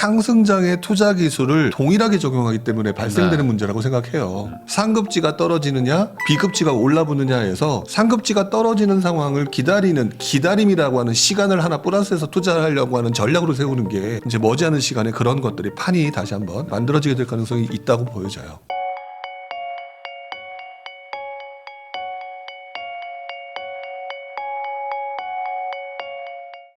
상승장의 투자 기술을 동일하게 적용하기 때문에 발생되는 문제라고 생각해요. 상급지가 떨어지느냐 B급지가 올라붙느냐에서 상급지가 떨어지는 상황을 기다림이라고 하는 시간을 하나 플러스해서 투자하려고 하는 전략으로 세우는 게 이제 머지않은 시간에 그런 것들이 판이 다시 한번 만들어지게 될 가능성이 있다고 보여져요.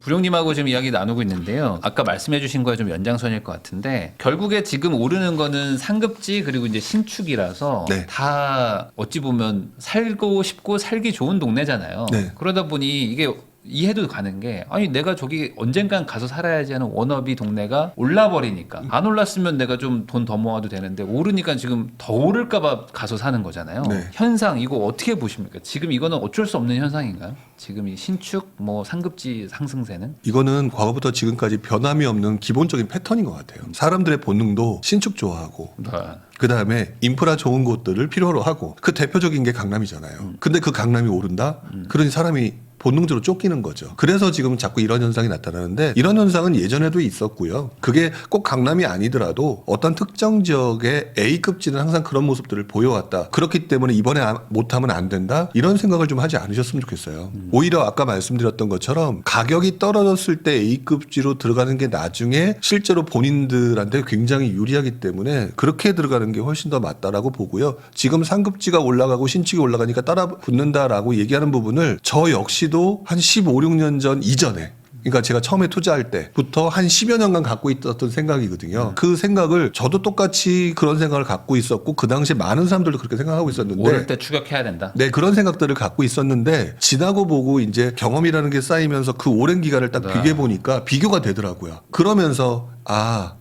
부룡님하고 지금 이야기 나누고 있는데요. 아까 말씀해주신 거에 좀 연장선일 것 같은데 결국에 지금 오르는 거는 상급지 그리고 이제 신축이라서 네. 다 어찌 보면 살고 싶고 살기 좋은 동네잖아요. 네. 그러다 보니 이게 이해도 가는 게 아니 내가 저기 언젠간 가서 살아야지 하는 워너비 동네가 올라버리니까 안 올랐으면 내가 좀 돈 더 모아도 되는데 오르니까 지금 더 오를까봐 가서 사는 거잖아요. 네. 현상 이거 어떻게 보십니까? 지금 이거는 어쩔 수 없는 현상인가요? 지금 이 신축 뭐 상급지 상승세는? 이거는 과거부터 지금까지 변함이 없는 기본적인 패턴인 것 같아요. 사람들의 본능도 신축 좋아하고 그 다음에 인프라 좋은 곳들을 필요로 하고 그 대표적인 게 강남이잖아요. 근데 그 강남이 오른다? 그러니 사람이 본능적으로 쫓기는 거죠. 그래서 지금 자꾸 이런 현상이 나타나는데 이런 현상은 예전에도 있었고요. 그게 꼭 강남이 아니더라도 어떤 특정 지역의 A급지는 항상 그런 모습들을 보여왔다. 그렇기 때문에 이번에 못하면 안 된다. 이런 생각을 좀 하지 않으셨으면 좋겠어요. 오히려 아까 말씀드렸던 것처럼 가격이 떨어졌을 때 A급지로 들어가는 게 나중에 실제로 본인들한테 굉장히 유리하기 때문에 그렇게 들어가는 게 훨씬 더 맞다라고 보고요. 지금 상급지가 올라가고 신축이 올라가니까 따라 붙는다라고 얘기하는 부분을 저 역시 한 15, 16년 전 이전에 그러니까 제가 처음에 투자할 때부터 한 10여 년간 갖고 있었던 생각이거든요. 그 생각을 저도 똑같이 그런 생각을 갖고 있었고 그 당시에 많은 사람들도 그렇게 생각하고 있었는데 오를 때 추격해야 된다. 네, 그런 생각들을 갖고 있었는데 지나고 보고 이제 경험이라는 게 쌓이면서 그 오랜 기간을 딱 비교해 보니까 비교가 되더라고요. 그러면서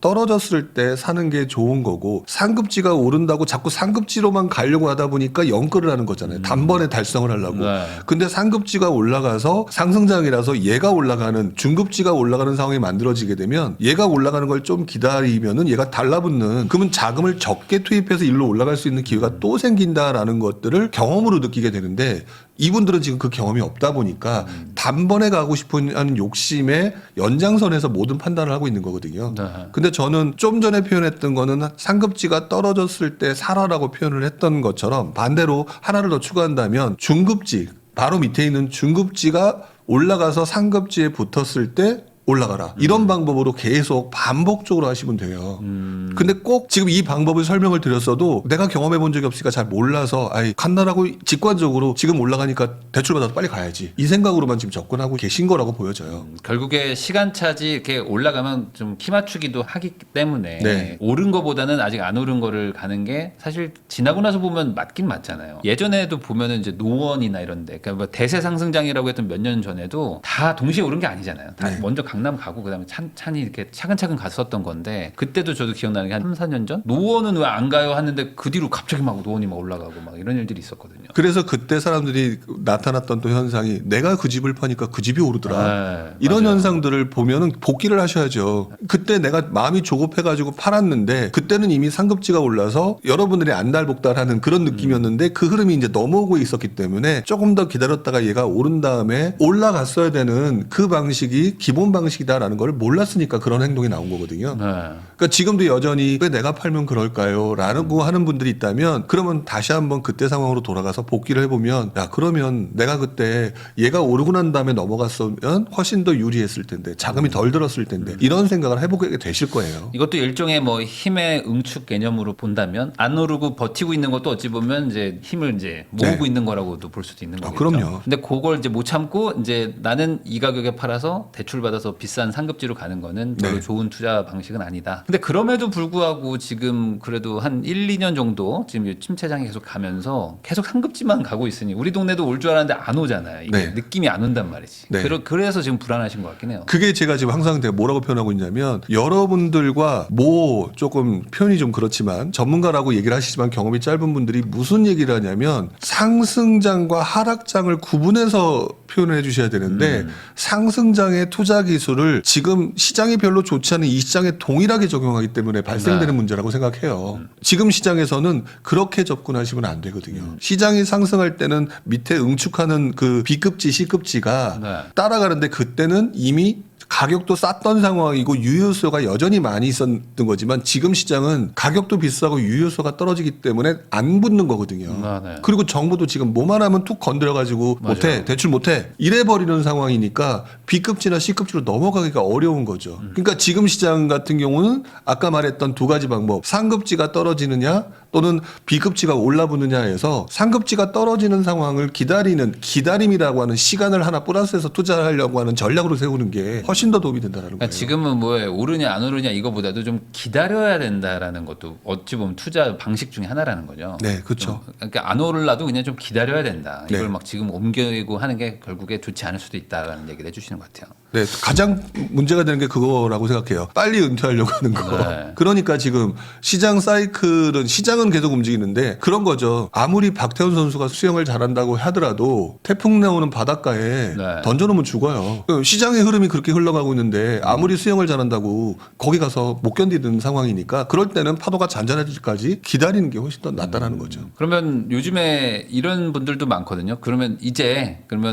떨어졌을 때 사는 게 좋은 거고 상급지가 오른다고 자꾸 상급지로만 가려고 하다 보니까 연끌을 하는 거잖아요. 단번에 달성을 하려고. 근데 상급지가 올라가서 상승장이라서 얘가 올라가는 중급지가 올라가는 상황이 만들어지게 되면 얘가 올라가는 걸 좀 기다리면은 얘가 달라붙는 그러면 자금을 적게 투입해서 일로 올라갈 수 있는 기회가 또 생긴다라는 것들을 경험으로 느끼게 되는데 이분들은 지금 그 경험이 없다 보니까 단번에 가고 싶은 하는 욕심의 연장선에서 모든 판단을 하고 있는 거거든요. 근데 저는 좀 전에 표현했던 거는 상급지가 떨어졌을 때 사라라고 표현을 했던 것처럼 반대로 하나를 더 추가한다면 중급지 바로 밑에 있는 중급지가 올라가서 상급지에 붙었을 때 올라가라. 이런 방법으로 계속 반복적으로 하시면 돼요. 근데 꼭 지금 이 방법을 설명을 드렸어도 내가 경험해 본 적이 없으니까 잘 몰라서 간다라고 직관적으로 지금 올라가니까 대출받아서 빨리 가야지. 이 생각으로만 지금 접근하고 계신 거라고 보여져요. 결국에 시간차지 이렇게 올라가면 좀 키 맞추기도 하기 때문에 네. 오른 거보다는 아직 안 오른 거를 가는 게 사실 지나고 나서 보면 맞긴 맞잖아요. 예전에도 보면은 이제 노원이나 이런데 그러니까 뭐 대세 상승장이라고 했던 몇 년 전에도 다 동시에 오른 게 아니잖아요. 다 네. 먼저 강남 가고 그다음에 찬이 이렇게 차근차근 갔었던 건데 그때도 저도 기억나는 게 한 3, 4년 전 노원은 왜 안 가요 하는데 그 뒤로 갑자기 막 노원이 막 올라가고 막 이런 일들이 있었거든요. 그래서 그때 사람들이 나타났던 또 현상이 내가 그 집을 파니까 그 집이 오르더라. 이런 맞아요. 현상들을 보면은 복귀를 하셔야죠. 그때 내가 마음이 조급해가지고 팔았는데 그때는 이미 상급지가 올라서 여러분들이 안달복달하는 그런 느낌이었는데 그 흐름이 이제 넘어오고 있었기 때문에 조금 더 기다렸다가 얘가 오른 다음에 올라갔어야 되는 그 방식이 기본 방식이다라는 걸 몰랐으니까 그런 행동이 나온 거거든요. 그러니까 지금도 여전히 왜 내가 팔면 그럴까요? 라고 하는 분들이 있다면 그러면 다시 한번 그때 상황으로 돌아가서 복귀를 해보면 그러면 내가 그때 얘가 오르고 난 다음에 넘어갔으면 훨씬 더 유리했을 텐데 자금이 덜 들었을 텐데 이런 생각을 해보게 되실 거예요. 이것도 일종의 뭐 힘의 응축 개념으로 본다면 안 오르고 버티고 있는 것도 어찌 보면 이제 힘을 이제 모으고 네. 있는 거라고도 볼 수도 있는 거겠죠. 그럼요. 근데 그걸 이제 못 참고 이제 나는 이 가격에 팔아서 대출 받아서 비싼 상급지로 가는 거는 별로 네. 좋은 투자 방식은 아니다. 근데 그럼에도 불구하고 지금 그래도 한 1, 2년 정도 지금 침체장이 계속 가면서 계속 상급지만 가고 있으니 우리 동네도 올 줄 알았는데 안 오잖아요. 이게 네. 느낌이 안 온단 말이지. 네. 그래서 지금 불안하신 것 같긴 해요. 그게 제가 지금 항상 제가 뭐라고 표현하고 있냐면 여러분들과 조금 표현이 좀 그렇지만 전문가라고 얘기를 하시지만 경험이 짧은 분들이 무슨 얘기를 하냐면 상승장과 하락장을 구분해서 표현을 해주셔야 되는데 상승장의 투자 기술을 지금 시장이 별로 좋지 않은 이 시장에 동일하게 적용하기 때문에 발생되는 문제라고 생각해요. 지금 시장에서는 그렇게 접근하시면 안 되거든요. 시장이 상승할 때는 밑에 응축하는 그 B급지, C급지가 따라가는데 그때는 이미 가격도 쌌던 상황이고 유효소가 여전히 많이 있었던 거지만 지금 시장은 가격도 비싸고 유효소가 떨어지기 때문에 안 붙는 거거든요. 네. 그리고 정부도 지금 뭐만 하면 툭 건드려가지고 못해, 맞아요. 대출 못해 이래버리는 상황이니까 B급지나 C급지로 넘어가기가 어려운 거죠. 그러니까 지금 시장 같은 경우는 아까 말했던 두 가지 방법, 상급지가 떨어지느냐 또는 B급지가 올라붙느냐에서 상급지가 떨어지는 상황을 기다림이라고 하는 시간을 하나 플러스해서 투자하려고 하는 전략으로 세우는 게 훨씬 더 도움이 된다는 그러니까 거예요. 지금은 뭐예요? 오르냐 안 오르냐 이거보다도 좀 기다려야 된다라는 것도 어찌 보면 투자 방식 중에 하나라는 거죠. 네, 그렇죠. 그러니까 안 오르려도 그냥 좀 기다려야 된다. 이걸 네. 막 지금 옮기고 하는 게 결국에 좋지 않을 수도 있다라는 얘기를 해주시는 것 같아요. 네, 가장 문제가 되는 게 그거라고 생각해요. 빨리 은퇴하려고 하는 거. 네. 그러니까 지금 시장은 계속 움직이는데 그런 거죠. 아무리 박태훈 선수가 수영을 잘한다고 하더라도 태풍 나오는 바닷가에 네. 던져놓으면 죽어요. 시장의 흐름이 그렇게 흘러가고 있는데 아무리 수영을 잘한다고 거기 가서 못 견디는 상황이니까 그럴 때는 파도가 잔잔해질 때까지 기다리는 게 훨씬 더 낫다는 거죠. 그러면 요즘에 이런 분들도 많거든요. 그러면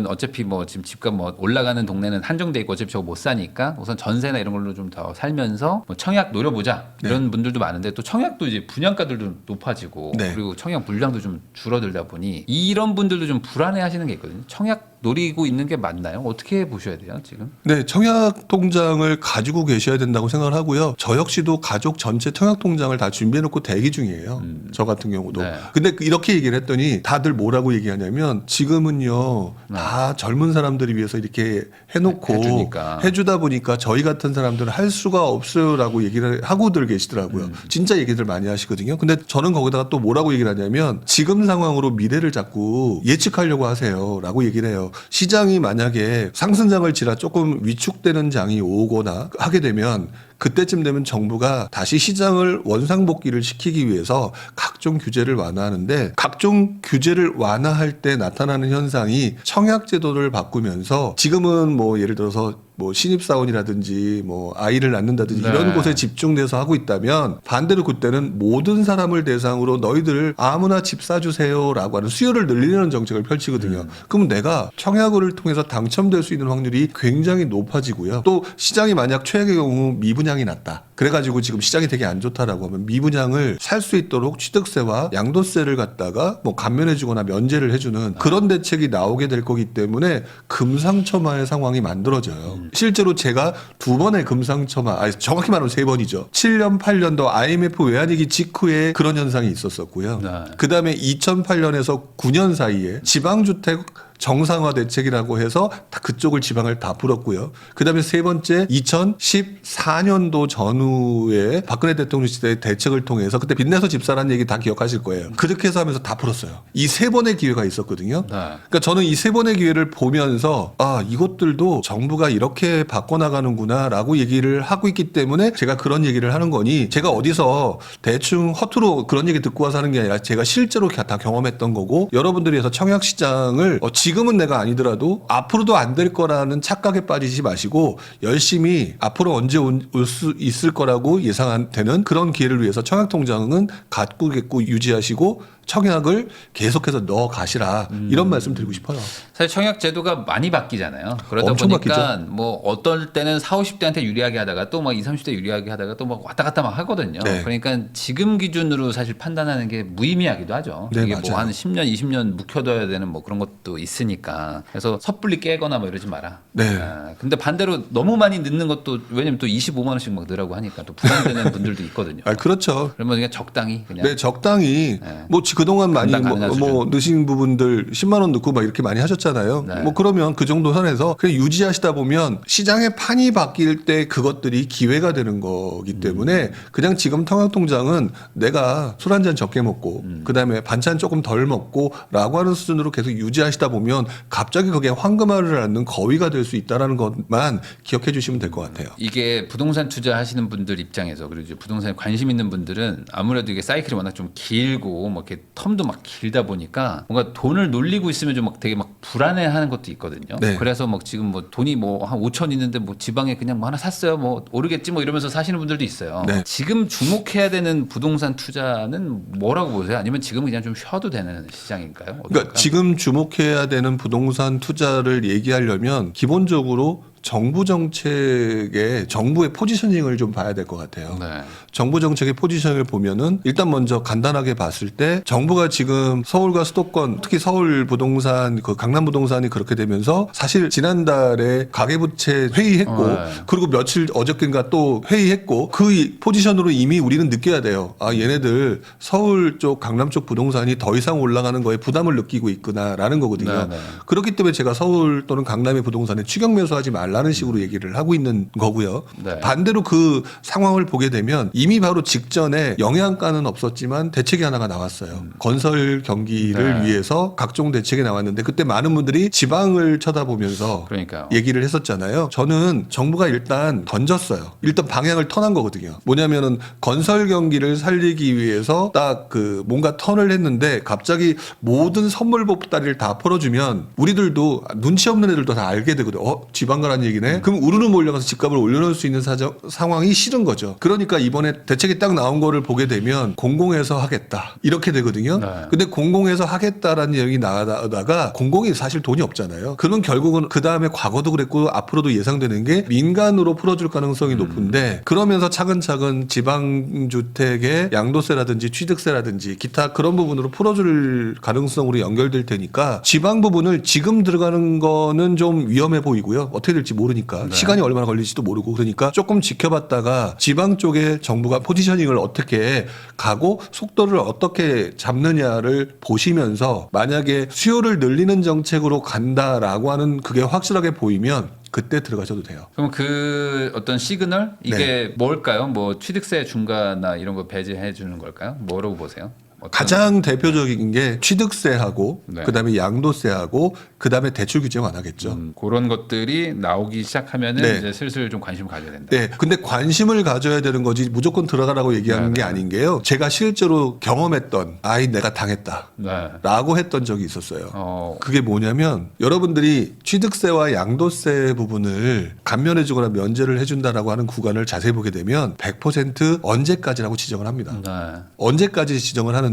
어차피 뭐 지금 집값 뭐 올라가는 동네는 한정돼 있고 어차피 저거 못 사니까 우선 전세나 이런 걸로 좀 더 살면서 뭐 청약 노려보자 이런 분들도 많은데 또 청약도 이제 분양가들도 높아지고 네. 그리고 청약 물량도 좀 줄어들다 보니 이런 분들도 좀 불안해하시는 게 있거든요. 청약 노리고 있는 게 맞나요? 어떻게 보셔야 돼요 지금? 네, 청약 통장을 가지고 계셔야 된다고 생각을 하고요. 저 역시도 가족 전체 청약 통장을 다 준비해놓고 대기 중이에요. 저 같은 경우도. 네. 근데 이렇게 얘기를 했더니 다들 뭐라고 얘기하냐면 지금은요 다 젊은 사람들을 위해서 이렇게 해놓고 해주다 보니까 저희 같은 사람들은 할 수가 없어요라고 얘기를 하고들 계시더라고요. 진짜 얘기들 많이 하시거든요. 근데 저는 거기다가 또 뭐라고 얘기를 하냐면 지금 상황으로 미래를 자꾸 예측하려고 하세요라고 얘기를 해요. 시장이 만약에 상승장을 지나 조금 위축되는 장이 오거나 하게 되면 그때쯤 되면 정부가 다시 시장을 원상복귀를 시키기 위해서 각종 규제를 완화하는데 각종 규제를 완화할 때 나타나는 현상이 청약제도를 바꾸면서 지금은 뭐 예를 들어서 뭐 신입사원이라든지 뭐 아이를 낳는다든지 네. 이런 곳에 집중돼서 하고 있다면 반대로 그때는 모든 사람을 대상으로 너희들 아무나 집 사주세요라고 하는 수요를 늘리는 정책을 펼치거든요. 그럼 내가 청약을 통해서 당첨될 수 있는 확률이 굉장히 높아지고요. 또 시장이 만약 최악의 경우 미분양이 났다. 그래가지고 지금 시장이 되게 안 좋다라고 하면 미분양을 살 수 있도록 취득세와 양도세를 갖다가 뭐 감면해주거나 면제를 해주는 그런 대책이 나오게 될 거기 때문에 금상첨화의 상황이 만들어져요. 실제로 제가 두 번의 금상첨화, 아니 정확히 말하면 세 번이죠. 7년, 8년도 IMF 외환위기 직후에 그런 현상이 있었었고요. 네. 그 다음에 2008년에서 9년 사이에 지방주택 정상화 대책이라고 해서 다 그쪽을 지방을 다 풀었고요. 그다음에 세 번째 2014년도 전후에 박근혜 대통령 시대의 대책을 통해서 그때 빚내서 집사라는 얘기 다 기억하실 거예요. 그렇게 해서 하면서 다 풀었어요. 이 세 번의 기회가 있었거든요. 네. 그러니까 저는 이 세 번의 기회를 보면서 아 이것들도 정부가 이렇게 바꿔나가는구나라고 얘기를 하고 있기 때문에 제가 그런 얘기를 하는 거니 제가 어디서 대충 허투루 그런 얘기 듣고 와서 하는 게 아니라 제가 실제로 다 경험했던 거고 여러분들이 해서 청약시장을 지금은 내가 아니더라도 앞으로도 안 될 거라는 착각에 빠지지 마시고 열심히 앞으로 언제 올 수 있을 거라고 예상되는 그런 기회를 위해서 청약통장은 갖고 유지하시고 청약을 계속해서 넣어 가시라 이런 말씀 드리고 싶어요. 사실 청약 제도가 많이 바뀌잖아요. 그러다 엄청 보니까 바뀌죠. 뭐 어떨 때는 40, 50대한테 유리하게 하다가 또 막 20, 30대 유리하게 하다가 또 막 왔다 갔다 막 하거든요. 네. 그러니까 지금 기준으로 사실 판단하는 게 무의미하기도 하죠. 네, 이게 맞아요. 뭐 한 10년, 20년 묵혀둬야 되는 뭐 그런 것도 있으니까. 그래서 섣불리 깨거나 뭐 이러지 마라. 네. 아, 근데 반대로 너무 많이 넣는 것도 왜냐면 또 25만 원씩 막 넣으라고 하니까 또 부담되는 분들도 있거든요. 아, 그렇죠. 그러면 그냥 적당히 그냥 네, 적당히 네. 뭐 그동안 많이 감당 가능한 뭐 넣으신 부분들 10만 원 넣고 막 이렇게 많이 하셨잖아요. 네. 뭐 그러면 그 정도 선에서 그냥 유지하시다 보면 시장의 판이 바뀔 때 그것들이 기회가 되는 거기 때문에 그냥 지금 청약통장은 내가 술 한 잔 적게 먹고 그다음에 반찬 조금 덜 먹고라고 하는 수준으로 계속 유지하시다 보면 갑자기 그게 황금알을 낳는 거위가 될 수 있다라는 것만 기억해 주시면 될 것 같아요. 이게 부동산 투자하시는 분들 입장에서 그리고 이제 부동산에 관심 있는 분들은 아무래도 이게 사이클이 워낙 좀 길고 뭐 이렇게 텀도 막 길다 보니까 뭔가 돈을 놀리고 있으면 좀 막 되게 막 불안해하는 것도 있거든요. 네. 그래서 막 지금 뭐 돈이 뭐 한 5천 있는데 뭐 지방에 그냥 뭐 하나 샀어요. 뭐 오르겠지 뭐 이러면서 사시는 분들도 있어요. 네. 지금 주목해야 되는 부동산 투자는 뭐라고 보세요? 아니면 지금 그냥 좀 쉬어도 되는 시장인가요? 그러니까 지금 주목해야 되는 부동산 투자를 얘기하려면 기본적으로 정부 정책의 정부의 포지셔닝을 좀 봐야 될 것 같아요. 네. 정부 정책의 포지션을 보면은 일단 먼저 간단하게 봤을 때 정부가 지금 서울과 수도권 특히 서울 부동산 그 강남 부동산이 그렇게 되면서 사실 지난달에 가계부채 회의했고 그리고 며칠 어저께인가 또 회의했고 그 포지션으로 이미 우리는 느껴야 돼요. 아 얘네들 서울 쪽 강남 쪽 부동산이 더 이상 올라가는 거에 부담을 느끼고 있구나라는 거거든요. 네. 그렇기 때문에 제가 서울 또는 강남의 부동산에 추격 매수하지 말라는 식으로 얘기를 하고 있는 거고요. 네. 반대로 그 상황을 보게 되면 이미 바로 직전에 영양가는 없었지만 대책이 하나가 나왔어요. 건설 경기를 네. 위해서 각종 대책이 나왔는데 그때 많은 분들이 지방을 쳐다보면서 그러니까요. 얘기를 했었잖아요. 저는 정부가 일단 던졌어요. 일단 방향을 턴한 거거든요. 뭐냐면은 건설 경기를 살리기 위해서 딱 그 뭔가 턴을 했는데 갑자기 모든 선물 보따리를 다 풀어주면 우리들도 눈치 없는 애들도 다 알게 되거든요. 지방 가라는 얘기네. 그럼 우르르 몰려가서 집값을 올려놓을 수 있는 상황이 싫은 거죠. 그러니까 이번에 대책이 딱 나온 거를 보게 되면 공공에서 하겠다 이렇게 되거든요. 네. 근데 공공에서 하겠다라는 얘기 나가다가 공공이 사실 돈이 없잖아요. 그러면 결국은 그 다음에 과거도 그랬고 앞으로도 예상되는 게 민간으로 풀어줄 가능성이 높은데 그러면서 차근차근 지방주택의 양도세라든지 취득세라든지 기타 그런 부분으로 풀어줄 가능성으로 연결될 테니까 지방 부분을 지금 들어가는 거는 좀 위험해 보이고요. 어떻게 될지 모르니까 네. 시간이 얼마나 걸릴지도 모르고 그러니까 조금 지켜봤다가 지방 쪽에 정부가 포지셔닝을 어떻게 가고 속도를 어떻게 잡느냐를 보시면서 만약에 수요를 늘리는 정책으로 간다라고 하는 그게 확실하게 보이면 그때 들어가셔도 돼요. 그럼 그 어떤 시그널 이게 뭘까요? 뭐 취득세 중과나 이런 거 배제해 주는 걸까요? 뭐라고 보세요? 어떤- 가장 대표적인 게 취득세하고 네. 그다음에 양도세하고 그다음에 대출 규제 완화겠죠. 그런 것들이 나오기 시작하면은 네. 이제 슬슬 좀 관심을 가져야 된다. 네. 근데 관심을 가져야 되는 거지 무조건 들어가라고 얘기하는 게 아닌 게요. 제가 실제로 경험했던 내가 당했다. 네. 라고 했던 적이 있었어요. 그게 뭐냐면 여러분들이 취득세와 양도세 부분을 감면해주거나 면제를 해준다라고 하는 구간을 자세히 보게 되면 100% 언제까지라고 지정을 합니다. 네. 언제까지 지정을 하는데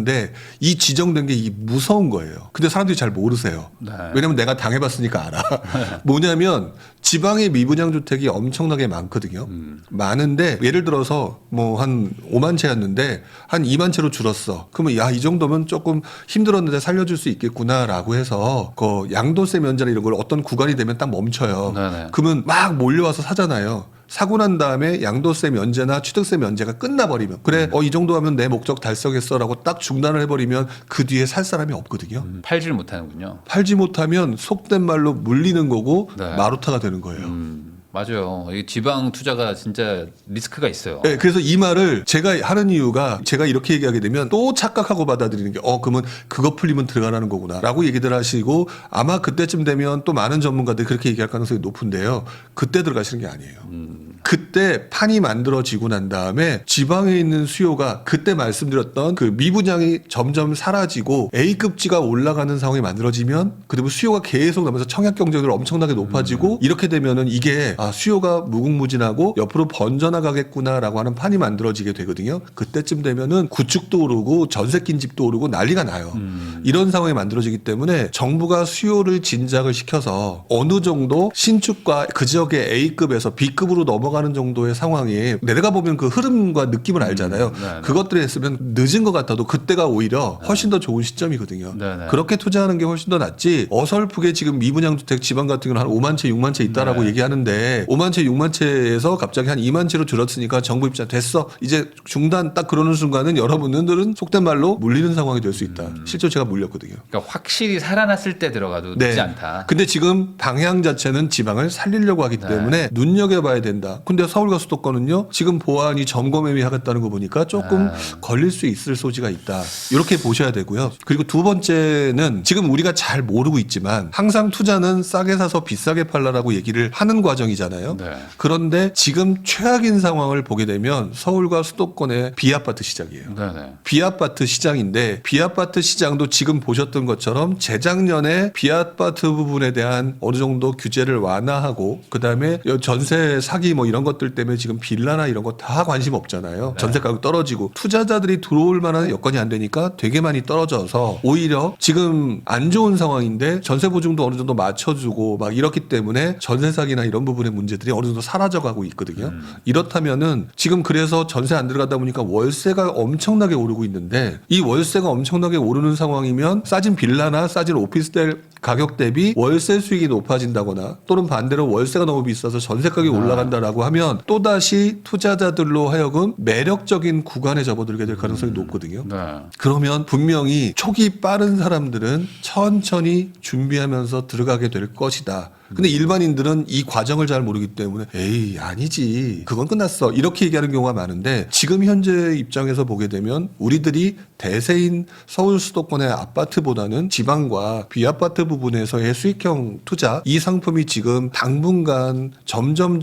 이 지정된 게 이 무서운 거예요. 근데 사람들이 잘 모르세요. 네. 왜냐면 내가 당해봤으니까 알아. 뭐냐면 지방의 미분양 주택이 엄청나게 많거든요. 많은데 예를 들어서 뭐 한 5만 채였는데 한 2만 채로 줄었어. 그러면 야 이 정도면 조금 힘들었는데 살려줄 수 있겠구나라고 해서 그 양도세 면제나 이런 걸 어떤 구간이 되면 딱 멈춰요. 네네. 그러면 막 몰려와서 사잖아요. 사고 난 다음에 양도세 면제나 취득세 면제가 끝나버리면 그래 이 정도 하면 내 목적 달성했어라고 딱 중단을 해버리면 그 뒤에 살 사람이 없거든요. 팔질 못하는군요. 팔지 못하면 속된 말로 물리는 거고 네. 마루타가 되는 거예요. 맞아요. 이 지방 투자가 진짜 리스크가 있어요. 네, 그래서 이 말을 제가 하는 이유가 제가 이렇게 얘기하게 되면 또 착각하고 받아들이는 게 그러면 그거 풀리면 들어가라는 거구나 라고 얘기들 하시고 아마 그때쯤 되면 또 많은 전문가들이 그렇게 얘기할 가능성이 높은데요. 그때 들어가시는 게 아니에요. 그때 판이 만들어지고 난 다음에 지방에 있는 수요가 그때 말씀드렸던 그 미분양이 점점 사라지고 A급지가 올라가는 상황이 만들어지면 그리고 수요가 계속 나면서 청약 경쟁률이 엄청나게 높아지고 이렇게 되면은 이게 수요가 무궁무진하고 옆으로 번져나가겠구나라고 하는 판이 만들어지게 되거든요. 그때쯤 되면은 구축도 오르고 전세 낀 집도 오르고 난리가 나요. 이런 상황이 만들어지기 때문에 정부가 수요를 진작을 시켜서 어느 정도 신축과 그 지역의 A급에서 B급으로 넘어가는 정도의 상황에 내가 보면 그 흐름과 느낌을 알잖아요. 네네. 그것들을 했으면 늦은 것 같아도 그때가 오히려 훨씬 더 좋은 시점이거든요. 네네. 그렇게 투자하는 게 훨씬 더 낫지 어설프게 지금 미분양 주택 지방 같은 경우는 한 5만 채, 6만 채 있다라고 네. 얘기하는데 5만 채, 6만 채에서 갑자기 한 2만 채로 줄었으니까 정부 입장 됐어. 이제 중단 딱 그러는 순간은 여러분들은 속된 말로 물리는 상황이 될 수 있다. 실제로 제가 물렸거든요. 그러니까 확실히 살아났을 때 들어가도 늦지 않다. 근데 지금 방향 자체는 지방을 살리려고 하기 네. 때문에 눈여겨봐야 된다. 근데 서울과 수도권은요. 지금 보안이 점검회의 하겠다는 거 보니까 조금 걸릴 수 있을 소지가 있다. 이렇게 보셔야 되고요. 그리고 두 번째는 지금 우리가 잘 모르고 있지만 항상 투자는 싸게 사서 비싸게 팔라라고 얘기를 하는 과정이잖아요. 네. 그런데 지금 최악인 상황을 보게 되면 서울과 수도권의 비아파트 시장이에요. 네네. 비아파트 시장인데 비아파트 시장도 지금 보셨던 것처럼 재작년에 비아파트 부분에 대한 어느 정도 규제를 완화하고 그다음에 전세 사기 뭐 이런 이런 것들 때문에 지금 빌라나 이런 거 다 관심 없잖아요. 네. 전세 가격 떨어지고 투자자들이 들어올 만한 여건이 안 되니까 되게 많이 떨어져서 오히려 지금 안 좋은 상황인데 전세 보증도 어느 정도 맞춰주고 막 이렇기 때문에 전세 사기나 이런 부분의 문제들이 어느 정도 사라져가고 있거든요. 이렇다면은 지금 그래서 전세 안 들어가다 보니까 월세가 엄청나게 오르고 있는데 이 월세가 엄청나게 오르는 상황이면 싸진 빌라나 싸진 오피스텔 가격 대비 월세 수익이 높아진다거나 또는 반대로 월세가 너무 비싸서 전세 가격이 올라간다라고 하면 또다시 투자자들로 하여금 매력적인 구간에 접어들게 될 가능성이 높거든요. 네. 그러면 분명히 촉이 빠른 사람들은 천천히 준비하면서 들어가게 될 것이다. 근데 일반인들은 이 과정을 잘 모르기 때문에 에이 아니지 그건 끝났어 이렇게 얘기하는 경우가 많은데 지금 현재 입장에서 보게 되면 우리들이 대세인 서울 수도권의 아파트보다는 지방과 비아파트 부분에서의 수익형 투자 이 상품이 지금 당분간 점점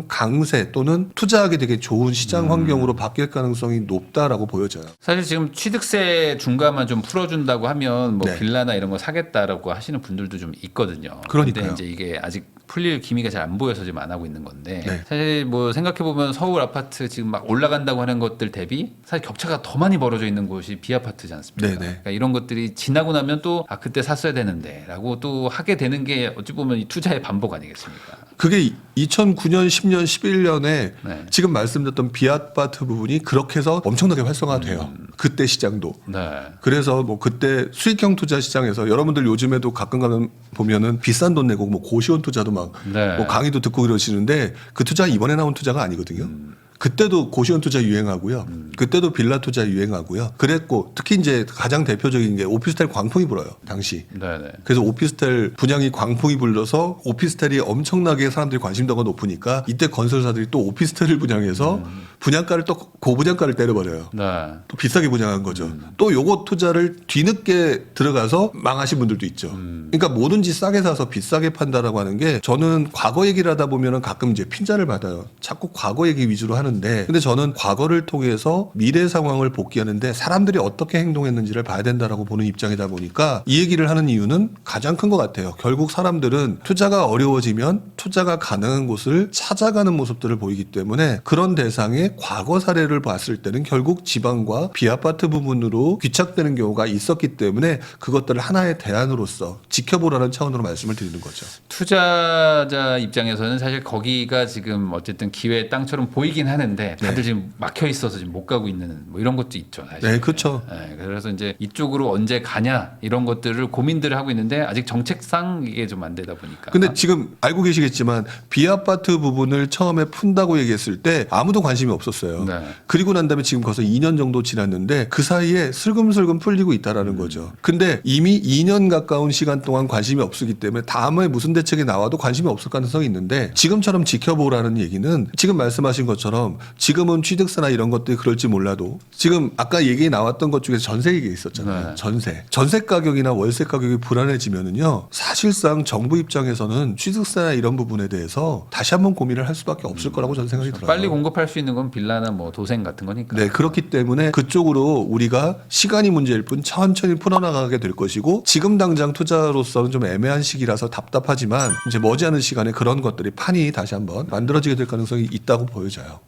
강세 또는 투자하기 되게 좋은 시장 환경으로 바뀔 가능성이 높다라고 보여져요. 사실 지금 취득세 중과만 좀 풀어준다고 하면 뭐 네. 빌라나 이런 거 사겠다라고 하시는 분들도 좀 있거든요. 그러니까요. 근데 이제 이게 아직 풀릴 기미가 잘 안 보여서 지금 안 하고 있는 건데 네. 사실 뭐 생각해 보면 서울 아파트 지금 막 올라간다고 하는 것들 대비 사실 격차가 더 많이 벌어져 있는 곳이 비아파트지 않습니까? 네네. 그러니까 이런 것들이 지나고 나면 또 아 그때 샀어야 되는데라고 또 하게 되는 게 어찌 보면 이 투자의 반복 아니겠습니까? 그게 2009년, 10년, 11년에 네. 지금 말씀드렸던 비아파트 부분이 그렇게 해서 엄청나게 활성화돼요. 그때 시장도. 네. 그래서 뭐 그때 수익형 투자 시장에서 여러분들 요즘에도 가끔 가면 보면은 비싼 돈 내고 뭐 고시원 투자도 막 네. 뭐 강의도 듣고 그러시는데 그 투자 이번에 나온 투자가 아니거든요. 그때도 고시원 투자 유행하고요. 그때도 빌라 투자 유행하고요. 그랬고 특히 이제 가장 대표적인 게 오피스텔 광풍이 불어요. 당시. 네네. 그래서 오피스텔 분양이 광풍이 불러서 오피스텔이 엄청나게 사람들이 관심도가 높으니까 이때 건설사들이 또 오피스텔을 분양해서 분양가를 또 고분양가를 때려버려요. 네. 또 비싸게 분양한 거죠. 또 요거 투자를 뒤늦게 들어가서 망하신 분들도 있죠. 그러니까 뭐든지 싸게 사서 비싸게 판다라고 하는 게 저는 과거 얘기를 하다 보면은 가끔 이제 핀잔을 받아요. 자꾸 과거 얘기 위주로 하는데 근데 저는 과거를 통해서 미래 상황을 복귀하는데 사람들이 어떻게 행동했는지를 봐야 된다라고 보는 입장이다 보니까 이 얘기를 하는 이유는 가장 큰 것 같아요. 결국 사람들은 투자가 어려워지면 투자가 가능한 곳을 찾아가는 모습들을 보이기 때문에 그런 대상의 과거 사례를 봤을 때는 결국 지방과 비아파트 부분으로 귀착되는 경우가 있었기 때문에 그것들을 하나의 대안으로서 지켜보라는 차원으로 말씀을 드리는 거죠. 투자자 입장에서는 사실 거기가 지금 어쨌든 기회의 땅처럼 보이긴 하는데 다들 지금 막혀 있어서 지금 못 가고 있는 뭐 이런 것도 있죠. 사실. 네, 그렇죠. 네, 그래서 이제 이쪽으로 언제 가냐 이런 것들을 고민들을 하고 있는데 아직 정책상 이게 좀 안 되다 보니까. 근데 지금 알고 계시겠지만 비아파트 부분을 처음에 푼다고 얘기했을 때 아무도 관심이 없었어요. 네. 그리고 난 다음에 지금 벌써 2년 정도 지났는데 그 사이에 슬금슬금 풀리고 있다라는 거죠. 근데 이미 2년 가까운 시간 동안 관심이 없었기 때문에 다음에 무슨 대책이 나와도 관심이 없을 가능성이 있는데 지금처럼 지켜보라는 얘기는 지금 말씀하신 것처럼 지금은 취득세나 이런 것들이 그럴지 몰라도 지금 아까 얘기 나왔던 것 중에 전세 얘기 있었잖아요. 네. 전세 가격이나 월세 가격이 불안해지면은요 사실상 정부 입장에서는 취득세나 이런 부분에 대해서 다시 한번 고민을 할 수밖에 없을 거라고 저는 생각이 들어요. 빨리 공급할 수 있는 건 빌라나 뭐 도생 같은 거니까. 네, 그렇기 때문에 그쪽으로 우리가 시간이 문제일 뿐 천천히 풀어나가게 될 것이고 지금 당장 투자로서는 좀 애매한 시기라서 답답하지만 이제 머지않은 시간에 그런 것들이 판이 다시 한번 만들어지게 될 가능성이 있다고 보여져요.